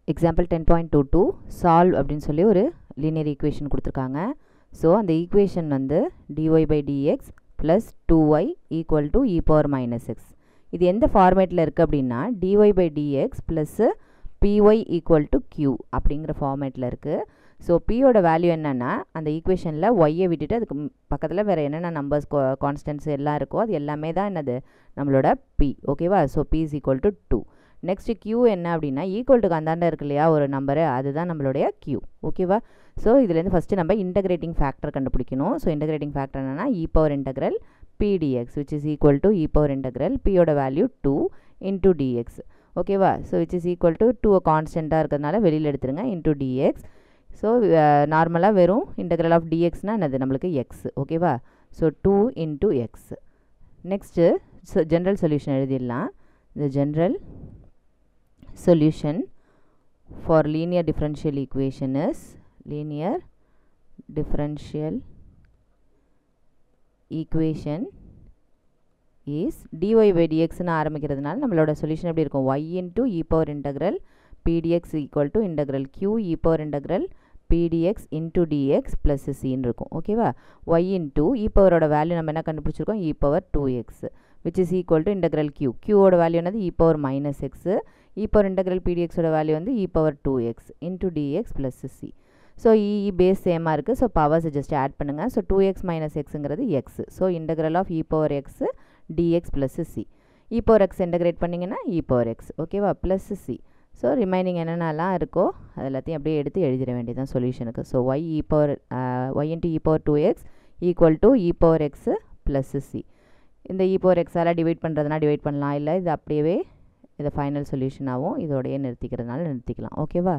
Example 10.22 solve அப்படின்னு சொல்லி ஒரு லீனியர் ஈக்குவேஷன் கொடுத்துருக்காங்க. ஸோ அந்த ஈக்குவேஷன் வந்து dy by dx plus 2y equal to e power minus X. இது எந்த ஃபார்மேட்டில் இருக்குது அப்படின்னா dy by dx plus py equal to q அப்படிங்கிற ஃபார்மேட்டில் இருக்குது. ஸோ பியோட வேல்யூ என்னென்னா அந்த ஈக்குவேஷனில் ஒய்யை விட்டுட்டு அதுக்கு பக்கத்தில் வேறு என்னென்ன நம்பர்ஸ் கான்ஸ்டன்ட்ஸ் எல்லாம் இருக்கோ அது எல்லாமே தான் என்னது நம்மளோட p. ஓகேவா? So p is equal to 2. Next q என்ன அப்படின்னா ஈக்குவல் டுக்கு அந்தாண்ட இருக்கு இல்லையா ஒரு நம்பரு, அதுதான் நம்மளுடைய q. ஓகேவா? ஸோ இதுலேருந்து ஃபஸ்ட்டு நம்ம இன்டகிரேட்டிங் ஃபேக்டர் கண்டுபிடிக்கணும். ஸோ இன்டகிரேட்டிங் ஃபேக்டர் என்னென்னா e power integral pdx which is equal to e power integral pயோட வேல்யூ 2 into dx. ஓகேவா? So which is equal to 2 கான்ஸ்டண்ட்டாக இருக்கிறதுனால வெளியில் எடுத்துருங்க into dx. ஸோ நார்மலாக வெறும் இன்டகிரல் ஆஃப் dxனால் என்னது நம்மளுக்கு எக்ஸ். ஓகேவா? So 2 into x. Next general solution எழுதிடலாம். இந்த general solution for linear differential equation is linear differential equation is dy by dx ன்னு ஆரம்பிக்கிறதுனால நம்மளோட சொல்யூஷன் எப்படி இருக்கும் y into e power integral pdx equal to integral q e power integral pdx into dx plus c ன்னு இருக்கும். ஓகேவா? y into e பவரோட value நம்ம என்ன கண்டுபிடிச்சிருக்கோம் e power 2x which is equal to integral q. q ஓட value என்னது e power minus x. e power integral pdx ஓட value வந்து e power 2x into dx plus c. So base சேமாக இருக்குது. So பவர்ஸை ஜஸ்ட் ஆட் பண்ணுங்கள். So 2x minus xங்கிறது x. So integral of e power x dx plus c. e power x integrate பண்ணிங்கன்னா e power x. ஓகேவா? Plus c. So remaining என்னென்னலாம் இருக்கோ அது எல்லாத்தையும் அப்படியே எடுத்து எழுதிட வேண்டியதான் சொல்யூஷனுக்கு. So y into e power 2x equal to e power x plus c. இந்த e power x all divide பண்ணுறதுனா டிவைட் பண்ணலாம், இல்லை இது அப்படியே இதை ஃபைனல் சொல்யூஷனாகவும் இதோடையே நிறுத்திக்கிறதுனால நிறுத்திக்கலாம். ஓகேவா?